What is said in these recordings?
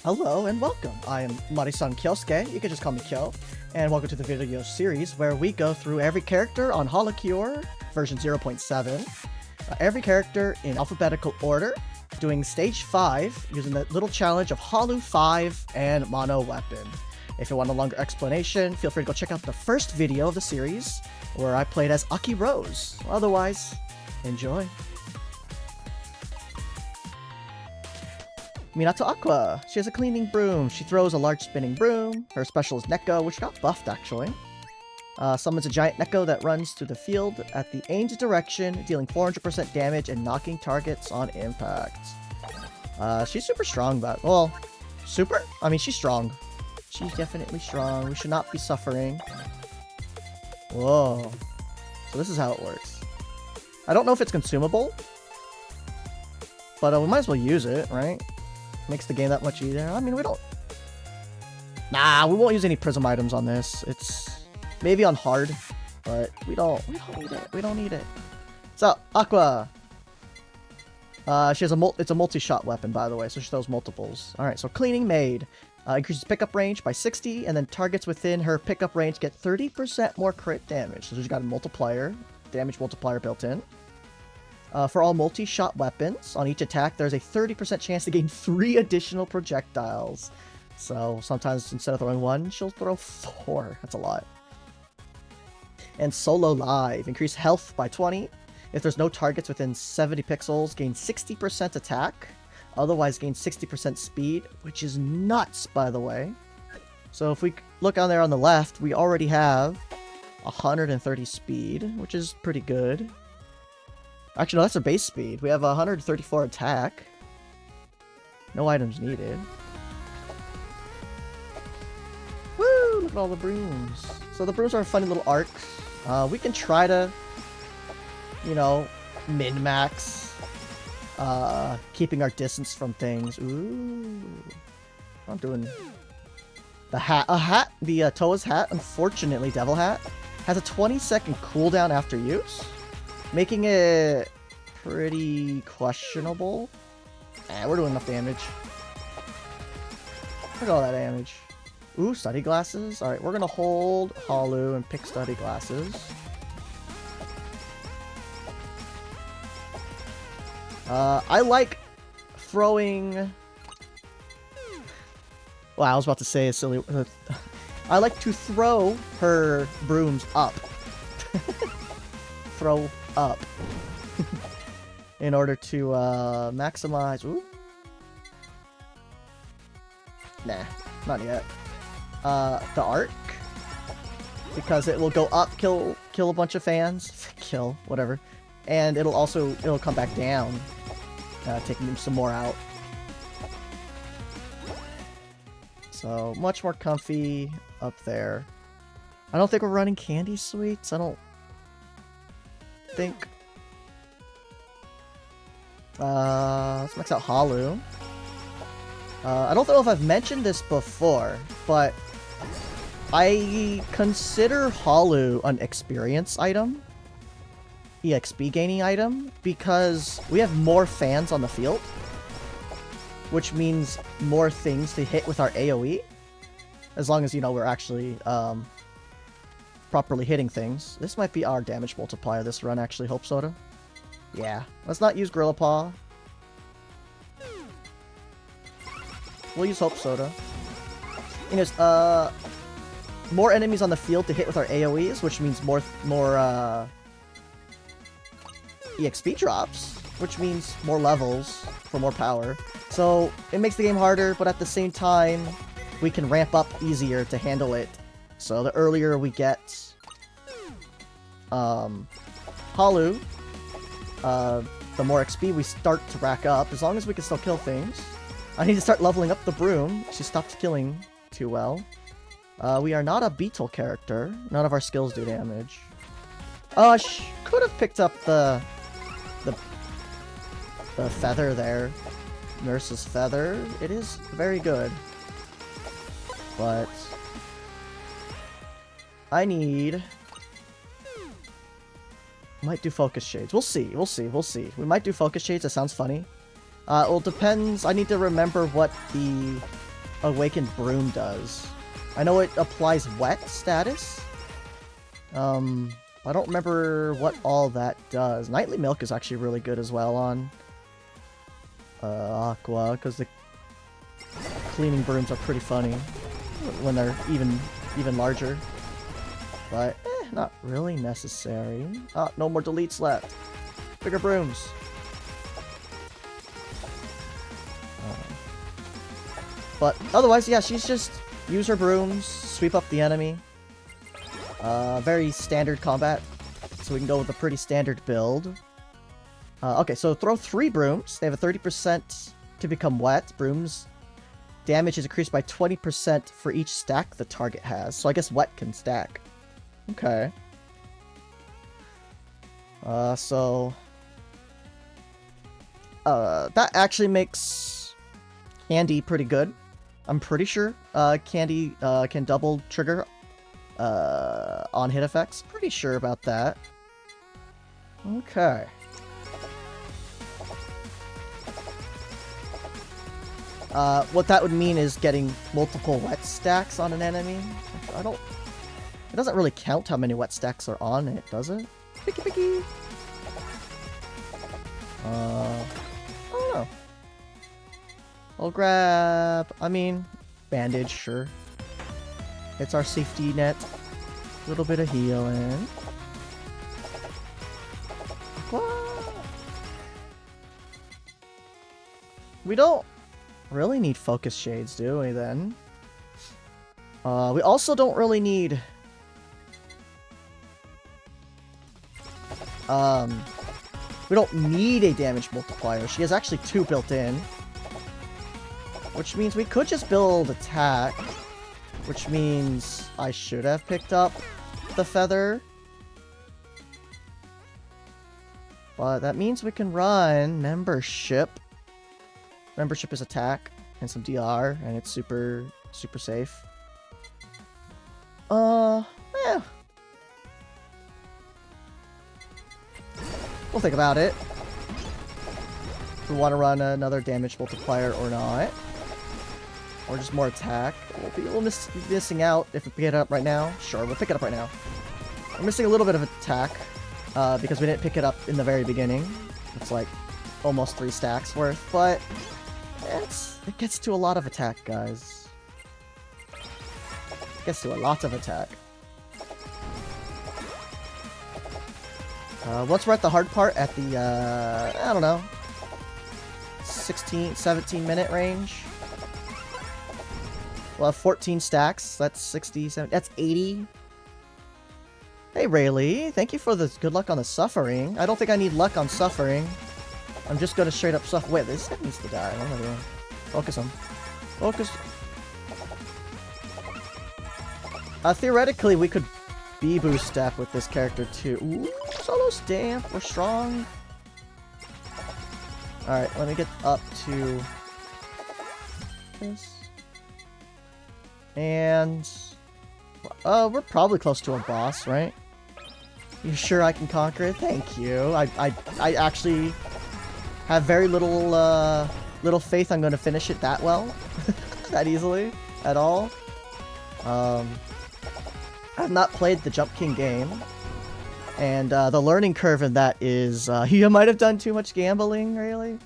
Hello and welcome. I am Marisan Kyosuke, you can just call me Kyo, and welcome to the video series where we go through every character on HoloCure version 0.7, every character in alphabetical order, doing stage 5 using the little challenge of Halu 5 and Mono Weapon. If you want a longer explanation, feel free to go check out the first video of the series where I played as Aki Rose. Otherwise, enjoy. Minato Aqua. She has a cleaning broom. She throws a large spinning broom. Her special is Neko, which got buffed actually. Summons a giant Neko that runs through the field at the aimed direction, dealing 400% damage and knocking targets on impact. She's super strong, but well, super? I mean, she's strong. She's definitely strong. We should not be suffering. Whoa. So this is how it works. I don't know if it's consumable, but we might as well use it, right? Makes the game that much easier. I mean, we don't... Nah, we won't use any prism items on this. It's maybe on hard, but we don't need it. We don't need it. So, Aqua. She has it's a multi-shot weapon, by the way, so she throws multiples. Alright, so Cleaning Maid. Increases pickup range by 60, and then targets within her pickup range get 30% more crit damage. So she's got a multiplier, damage multiplier built in. For all multi-shot weapons, on each attack, there's a 30% chance to gain 3 additional projectiles. So sometimes instead of throwing 1, she'll throw 4. That's a lot. And Hololive. Increase health by 20. If there's no targets within 70 pixels, gain 60% attack. Otherwise, gain 60% speed, which is nuts, by the way. So if we look down there on the left, we already have 130 speed, which is pretty good. Actually, no, that's our base speed. We have 134 attack. No items needed. Woo! Look at all the brooms. So the brooms are funny little arcs. We can try to, you know, min-max. Keeping our distance from things. Ooh. I'm doing... The hat. The Toa's hat, unfortunately, Devil Hat, has a 20-second cooldown after use, making it pretty questionable. We're doing enough damage. Look at all that damage. Ooh, study glasses. Alright, we're gonna hold Halu and pick study glasses. I like throwing... Wow, I was about to say a silly... I like to throw her brooms up. Throw up. In order to maximize... Ooh. Nah, not yet. The arc. Because it will go up, kill a bunch of fans. Kill, whatever. And it'll come back down. Taking some more out. So, much more comfy up there. I don't think we're running candy sweets. I don't think. Let's max out Halu. I don't know if I've mentioned this before, but I consider Halu an experience item. EXP gaining item, because we have more fans on the field, which means more things to hit with our AoE, as long as, you know, we're actually properly hitting things. This might be our damage multiplier this run, actually, Hope Soda. Yeah, let's not use Gorilla Paw. We'll use Hope Soda. Anyways, more enemies on the field to hit with our AoEs, which means more EXP drops, which means more levels for more power. So it makes the game harder, but at the same time, we can ramp up easier to handle it. So the earlier we get Halu, the more XP we start to rack up, as long as we can still kill things. I need to start leveling up the broom. She stopped killing too well. We are not a beetle character. None of our skills do damage. Could have picked up the feather there. Nurse's feather. It is very good. But I need... Might do focus shades. We'll see. We might do focus shades. That sounds funny. Well, depends. I need to remember what the Awakened Broom does. I know it applies wet status. I don't remember what all that does. Nightly Milk is actually really good as well on Aqua, because the cleaning brooms are pretty funny when they're even larger. But not really necessary. Ah, no more deletes left. Bigger brooms. But otherwise, yeah, she's just use her brooms, sweep up the enemy. Very standard combat, so we can go with a pretty standard build. Okay, so throw 3 brooms. They have a 30% to become wet. Brooms damage is increased by 20% for each stack the target has. So I guess wet can stack. Okay. That actually makes Candy pretty good. I'm pretty sure Candy can double trigger on hit effects. Pretty sure about that. Okay. What that would mean is getting multiple wet stacks on an enemy. It doesn't really count how many wet stacks are on it, does it? Picky picky. I don't know. I'll grab, bandage, sure. It's our safety net. A little bit of healing. We don't really need focus shades, do we then? We also don't really need... we don't need a damage multiplier. She has actually 2 built in. Which means we could just build attack. Which means I should have picked up the feather. But that means we can run membership. Membership is attack and some DR, and it's super safe. Yeah. We'll think about it. If we want to run another damage multiplier or not. Or just more attack. We'll be missing out if we pick it up right now. Sure, we'll pick it up right now. We're missing a little bit of attack. Because we didn't pick it up in the very beginning. It's like almost 3 stacks worth, but it gets to a lot of attack, guys. It gets to a lot of attack. Once we're at the hard part, at the, I don't know, 16, 17 minute range. We'll have 14 stacks. That's 60, 70, that's 80. Hey, Rayleigh, thank you for the good luck on the suffering. I don't think I need luck on suffering. I'm just gonna straight up suffer. Wait, this guy needs to die. What am I doing? Focus him. Focus. Theoretically, we could B-boost step with this character too. Ooh, solo stamp. We're strong. Alright, let me get up to this. And... we're probably close to a boss, right? You sure I can conquer it? Thank you. I actually have very little faith I'm going to finish it that well. That easily. At all. I've not played the Jump King game. And the learning curve in that is... you might have done too much gambling, really?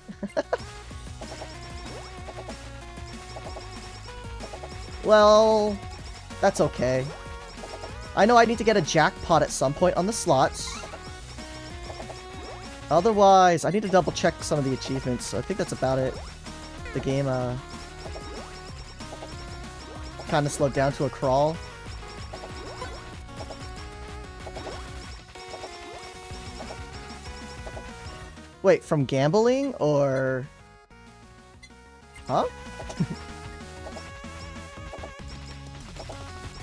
Well... That's okay. I know I need to get a jackpot at some point on the slots. Otherwise, I need to double check some of the achievements. I think that's about it. The game, kind of slowed down to a crawl. Wait, from gambling, or... Huh?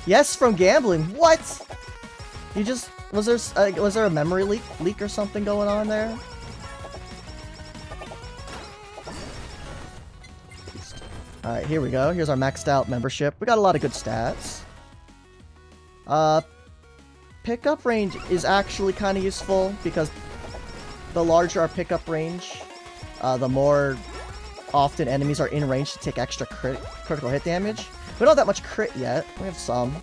Yes, from gambling. What? You just... Was there a memory leak or something going on there? Alright, here we go. Here's our maxed out membership. We got a lot of good stats. Pickup range is actually kind of useful because the larger our pickup range, the more often enemies are in range to take extra critical hit damage. We don't have that much crit yet. We have some.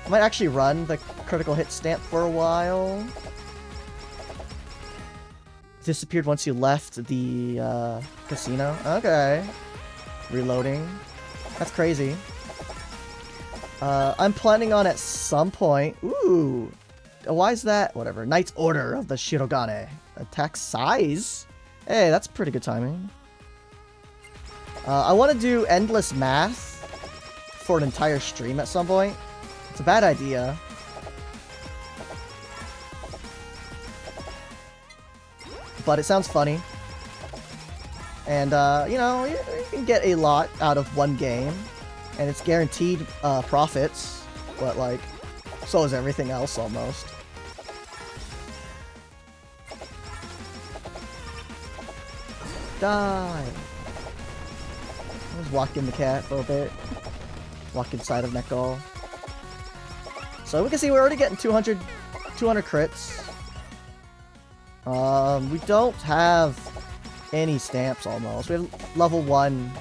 I might actually run the critical hit stamp for a while. Disappeared once you left the casino. Okay. Reloading. That's crazy. I'm planning on at some point... Ooh. Why is that? Whatever. Knight's Order of the Shirogane. Attack size? Hey, that's pretty good timing. I want to do endless math for an entire stream at some point. It's a bad idea. But it sounds funny. And, you know, you can get a lot out of one game. And it's guaranteed profits. But, like, so is everything else almost. Die! Let's walk in the cat for a bit. Walk inside of Neko. So we can see we're already getting 200 crits. We don't have any stamps almost. We have level 1.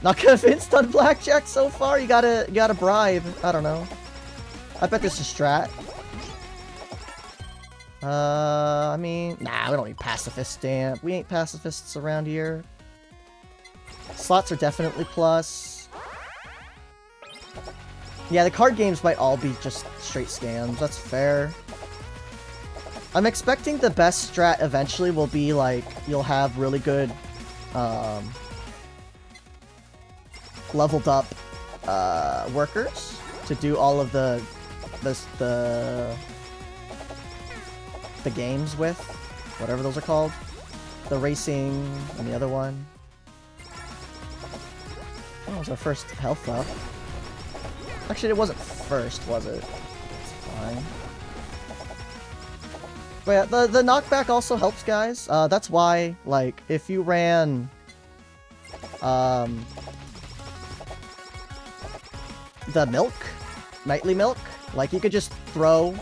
Not convinced on blackjack so far. You gotta bribe. I don't know. I bet this is strat. I mean, nah, we don't need pacifist stamp. We ain't pacifists around here. Slots are definitely plus. Yeah, the card games might all be just straight scams. That's fair. I'm expecting the best strat eventually will be like you'll have really good leveled up workers to do all of the games with, whatever those are called, the racing and the other one. Oh, it was our first health up. Actually, it wasn't first, was it? It's fine. But yeah, the knockback also helps, guys. That's why, like, if you ran the milk, nightly milk, like, you could just throw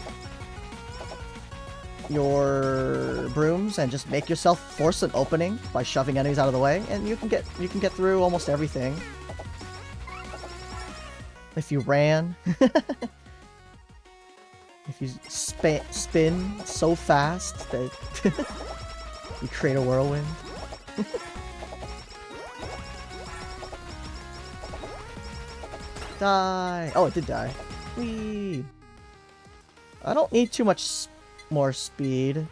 your brooms and just make yourself force an opening by shoving enemies out of the way, and you can get through almost everything. If you ran. If you spin so fast that you create a whirlwind. Die! Oh, it did die. Whee! I don't need too much more speed.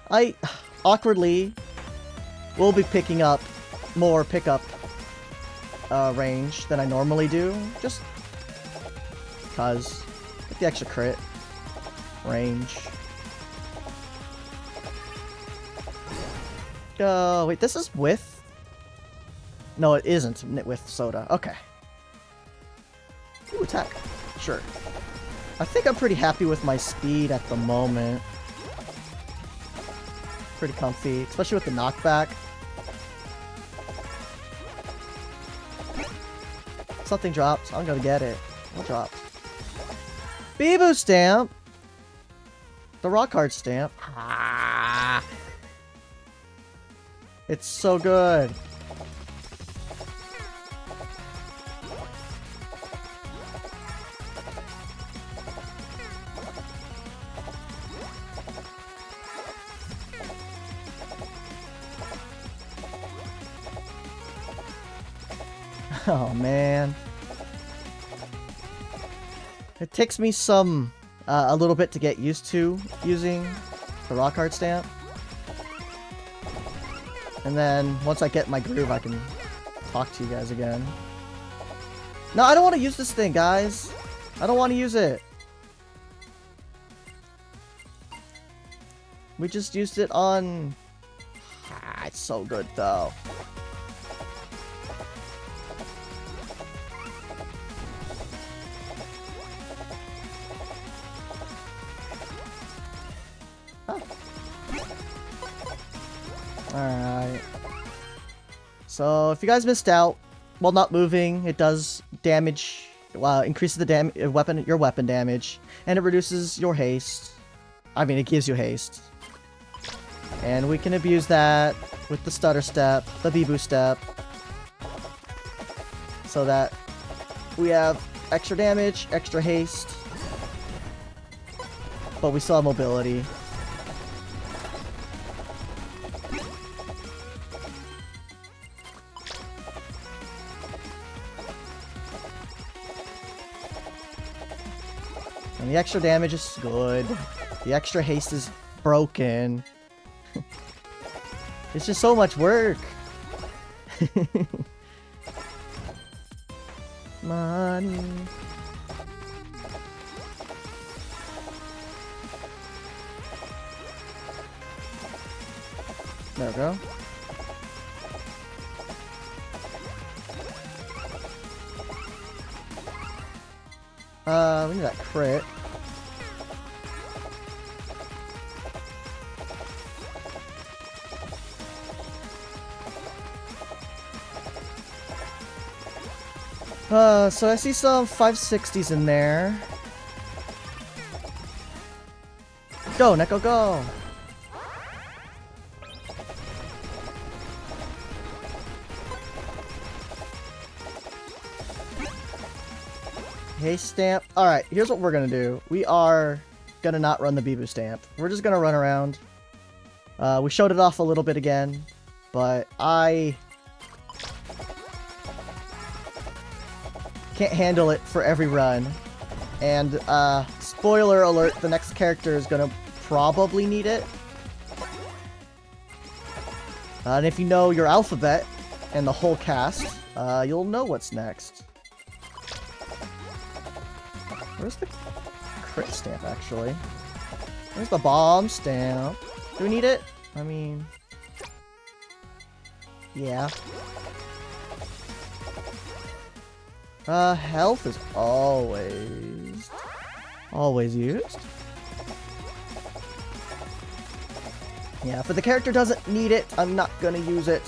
I awkwardly will be picking up more pickup range than I normally do, just because get the extra crit range. Oh wait, this is with? No, it isn't with soda. Okay. Ooh, attack. Sure. I think I'm pretty happy with my speed at the moment. Pretty comfy, especially with the knockback. Something dropped. I'm gonna get it. What dropped? Bibu stamp! The rock hard stamp. Ah. It's so good. Oh man. It takes me a little bit to get used to using the rock hard stamp. And then once I get my groove, I can talk to you guys again. No, I don't want to use this thing, guys. I don't want to use it. We just used it on... Ah, it's so good, though. Alright. So, if you guys missed out, while not moving, it does damage, increases the your weapon damage, and it reduces your haste. I mean, it gives you haste. And we can abuse that with the stutter step, the b-boo step, so that we have extra damage, extra haste, but we still have mobility. And the extra damage is good. The extra haste is broken. It's just so much work. Money. There we go. We need that crit. So I see some 560s in there. Go, Neko, go! Hey, stamp. Alright, here's what we're gonna do. We are gonna not run the b-boo stamp. We're just gonna run around. We showed it off a little bit again, but I can't handle it for every run. And, spoiler alert, the next character is gonna probably need it. And if you know your alphabet and the whole cast, you'll know what's next. Where's the crit stamp, actually? Where's the bomb stamp? Do we need it? I mean... yeah. Health is always used. Yeah, if the character doesn't need it, I'm not gonna use it.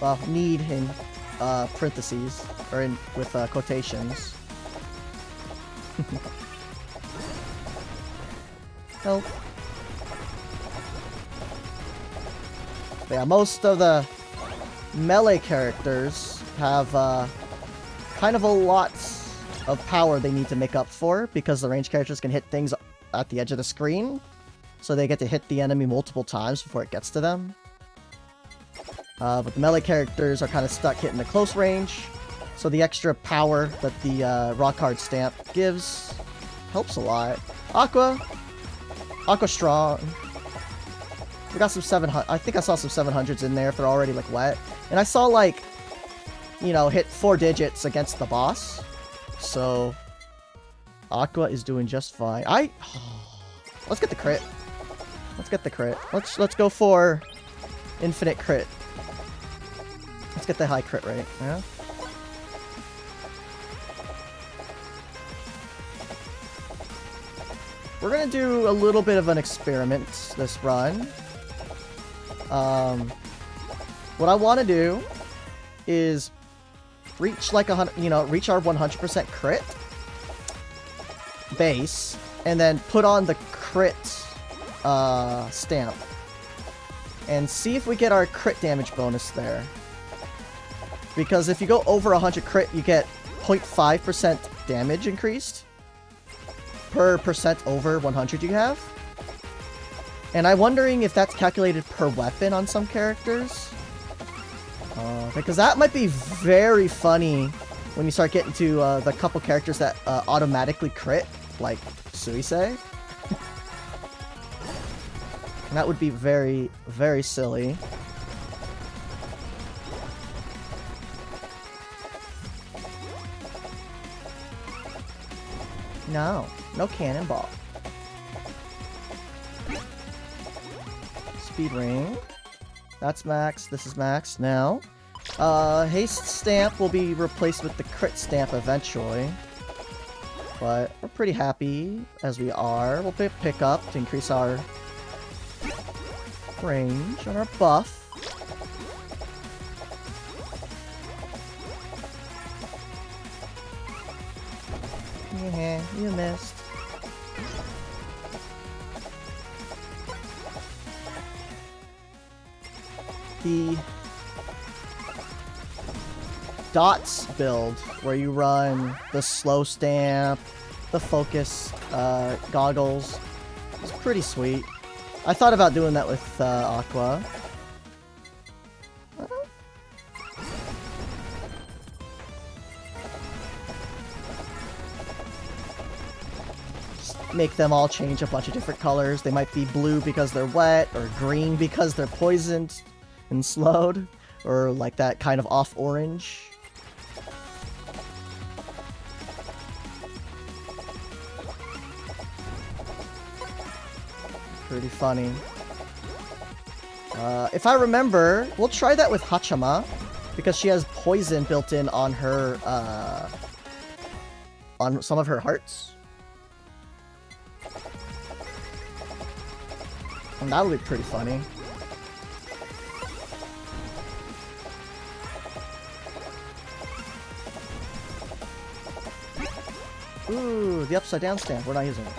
Well, need in parentheses, or in with quotations. Help. But yeah, most of the melee characters have kind of a lot of power they need to make up for, because the ranged characters can hit things at the edge of the screen, so they get to hit the enemy multiple times before it gets to them. But the melee characters are kind of stuck hitting the close range, so the extra power that the rock hard stamp gives helps a lot. Aqua strong. We got some 700. I think I saw some 700s in there if they're already like wet. And I saw like, you know, hit 4 digits against the boss. So Aqua is doing just fine. Let's get the crit. Let's get the crit. Let's go for infinite crit. Let's get the high crit rate. Yeah. We're gonna do a little bit of an experiment this run. What I want to do is reach like reach our 100% crit base, and then put on the crit stamp, and see if we get our crit damage bonus there. Because if you go over 100 crit, you get 0.5% damage increased per percent over 100 you have. And I'm wondering if that's calculated per weapon on some characters. Because that might be very funny when you start getting to the couple characters that automatically crit, like Suisei. And that would be very, very silly. No cannonball. Speed ring. That's max. This is max now. Haste stamp will be replaced with the crit stamp eventually. But we're pretty happy as we are. We'll pick up to increase our range and our buff. Yeah, you missed. the dots build, where you run the slow stamp, the focus goggles. It's pretty sweet. I thought about doing that with Aqua. Make them all change a bunch of different colors. They might be blue because they're wet, or green because they're poisoned and slowed, or like that kind of off orange. Pretty funny. If I remember, we'll try that with Hachama, because she has poison built in on her, on some of her hearts. And that'll be pretty funny. Ooh, the upside down stamp. We're not using it.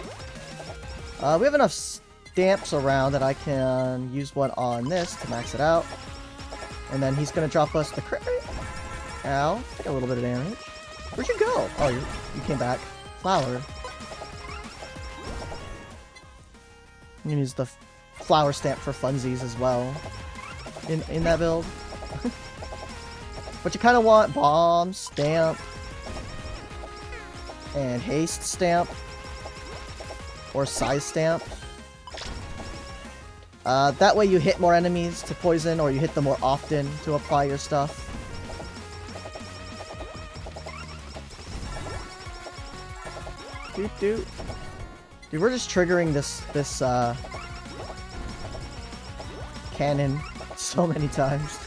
We have enough stamps around that I can use one on this to max it out. And then he's gonna drop us the crit rate. Ow. Take a little bit of damage. Where'd you go? Oh, you came back. Flower. I'm gonna use the flower stamp for funsies as well in that build. But you kind of want bomb stamp and haste stamp or size stamp. That way you hit more enemies to poison, or you hit them more often to apply your stuff. Dude, we're just triggering this cannon so many times.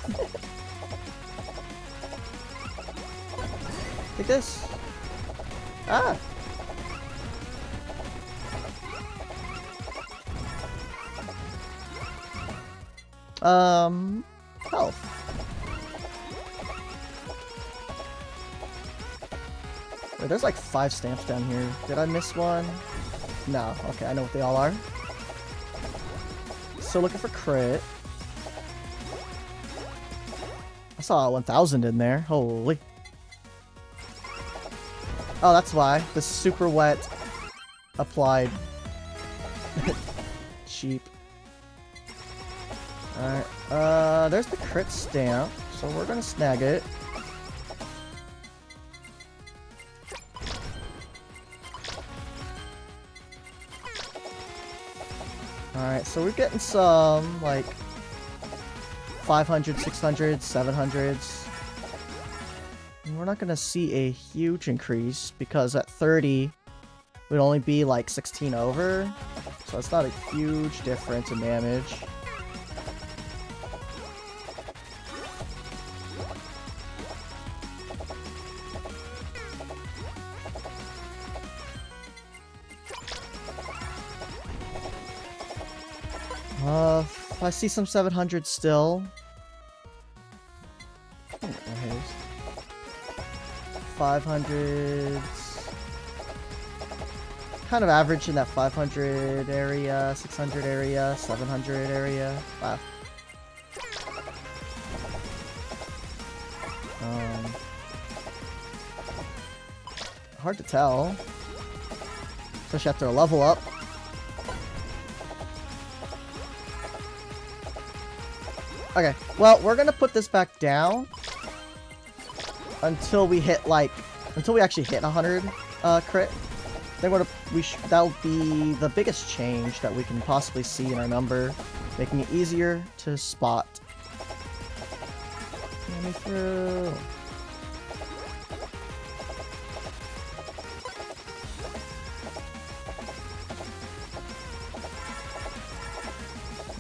Take this. Ah. Health. Wait, there's like 5 stamps down here. Did I miss one? No. Okay, I know what they all are. Still looking for crit. I saw 1,000 in there. Holy. Oh, that's why. The super wet applied. Cheap. Alright. There's the crit stamp. So we're gonna snag it. Alright, so we're getting some, like, 500, 600, 700s. And we're not gonna see a huge increase, because at 30, we'd only be, like, 16 over. So it's not a huge difference in damage. I see some 700 still. 500s. Kind of average in that 500 area, 600 area, 700 area. Wow. Hard to tell. Especially after a level up. Okay, well, we're gonna put this back down until we hit, like, until we actually hit 100 crit. Then that'll be the biggest change that we can possibly see in our number, making it easier to spot. Let me through.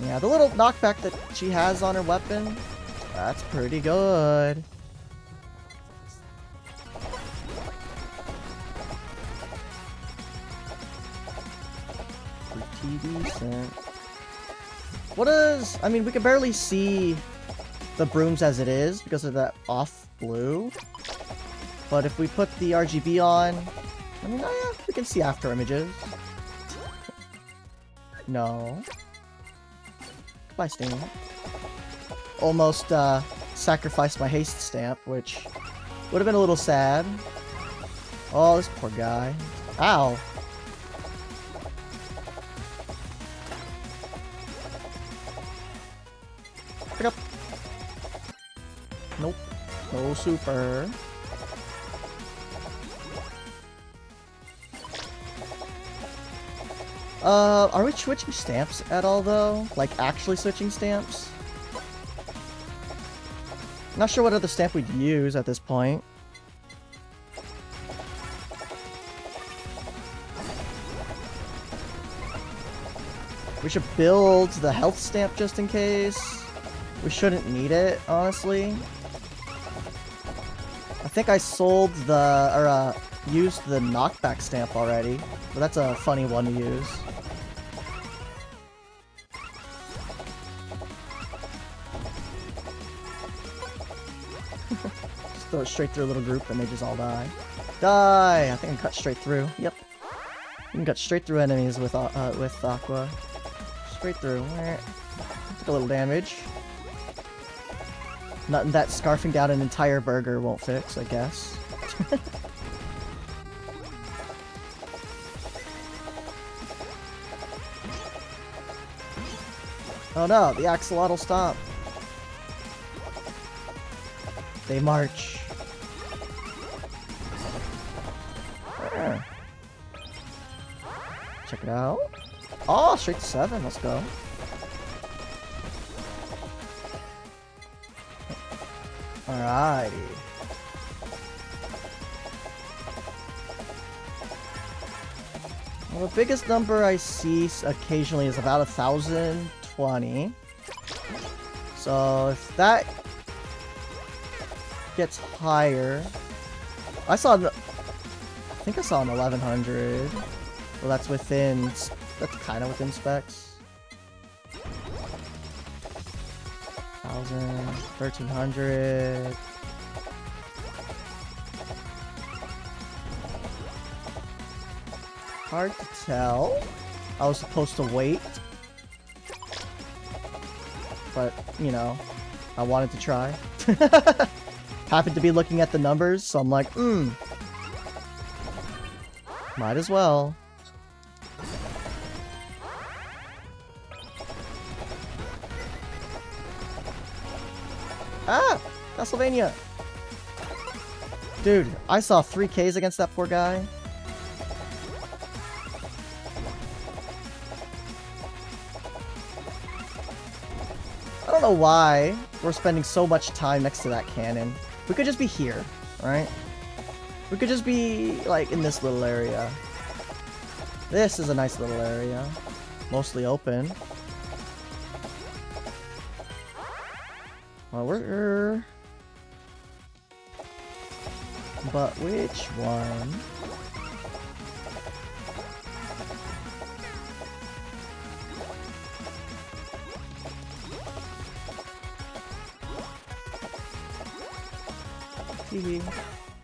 Yeah, the little knockback that she has on her weapon, that's pretty good. Pretty decent. What is... I mean, we can barely see the brooms as it is because of that off blue. But if we put the RGB on, I mean, oh yeah, we can see after images. No. Goodbye, Sting. almost sacrificed my haste stamp, which would have been a little sad. Oh, this poor guy. Ow. Pick up. Nope. No super. Are we switching stamps at all, though? Like, actually switching stamps? Not sure what other stamp we'd use at this point. We should build the health stamp just in case. We shouldn't need it, honestly. I think I sold the, or used the knockback stamp already, but that's a funny one to use. Just throw it straight through a little group and they just all die. Die! I think I can cut straight through. Yep. You can cut straight through enemies with Aqua. Straight through. Took a little damage. Nothing that scarfing down an entire burger won't fix, I guess. Oh no, the axolotl stop. They march. Check it out. Oh, straight to 7. Let's go. Alrighty. Well, the biggest number I see occasionally is about 1,020. So if that gets higher, I think I saw an 1,100. Well, that's within. That's kind of within specs. 1,000, 1,300. Hard to tell. I was supposed to wait, but you know, I wanted to try. Happened to be looking at the numbers, so I'm like, might as well. Ah! Castlevania! Dude, I saw 3 Ks against that poor guy. I don't know why we're spending so much time next to that cannon. We could just be here, right? We could just be, like, in this little area. This is a nice little area. Mostly open. Well, we're... But which one?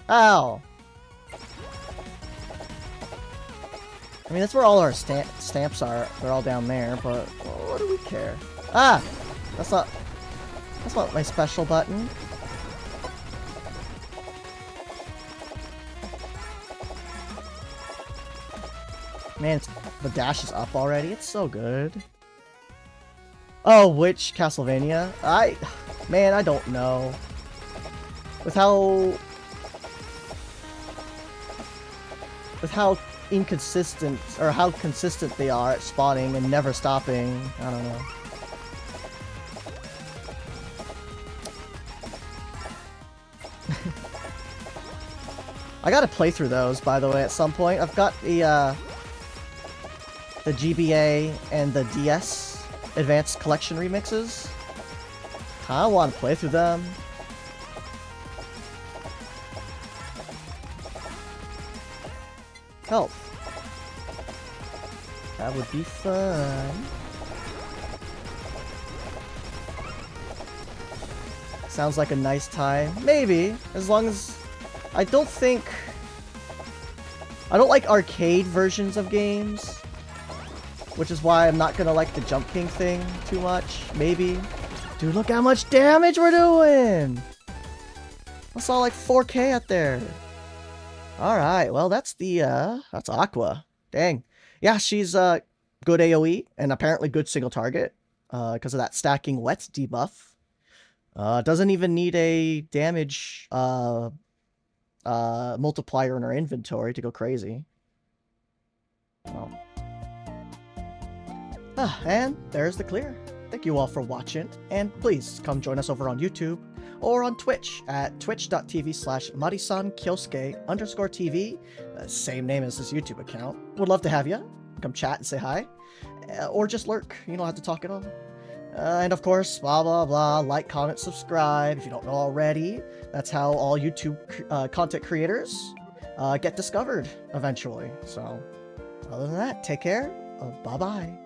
Ow! I mean, that's where all our stamps are. They're all down there, but what do we care? Ah! That's not my special button. Man, the dash is up already. It's so good. Oh, which Castlevania? Man, I don't know. With how inconsistent, or how consistent they are at spawning and never stopping, I don't know. I gotta play through those, by the way, at some point. I've got the GBA and the DS Advanced Collection remixes. I want to play through them. Health. That would be fun. Sounds like a nice time. Maybe, as long as... I don't like arcade versions of games, which is why I'm not gonna like the Jump King thing too much, maybe. Dude, look how much damage we're doing! I saw like 4K out there. Alright, well, that's Aqua. Dang. Yeah, she's good AoE, and apparently good single target, because of that stacking wet debuff. Doesn't even need a damage multiplier in her inventory to go crazy. Oh. And there's the clear. Thank you all for watching, and please come join us over on YouTube or on Twitch at twitch.tv/marisankyosuke_TV. Same name as this YouTube account. Would love to have you. Come chat and say hi. Or just lurk. You don't have to talk at all. And of course, blah, blah, blah. Like, comment, subscribe if you don't know already. That's how all YouTube content creators get discovered eventually. So, other than that, take care. Bye-bye.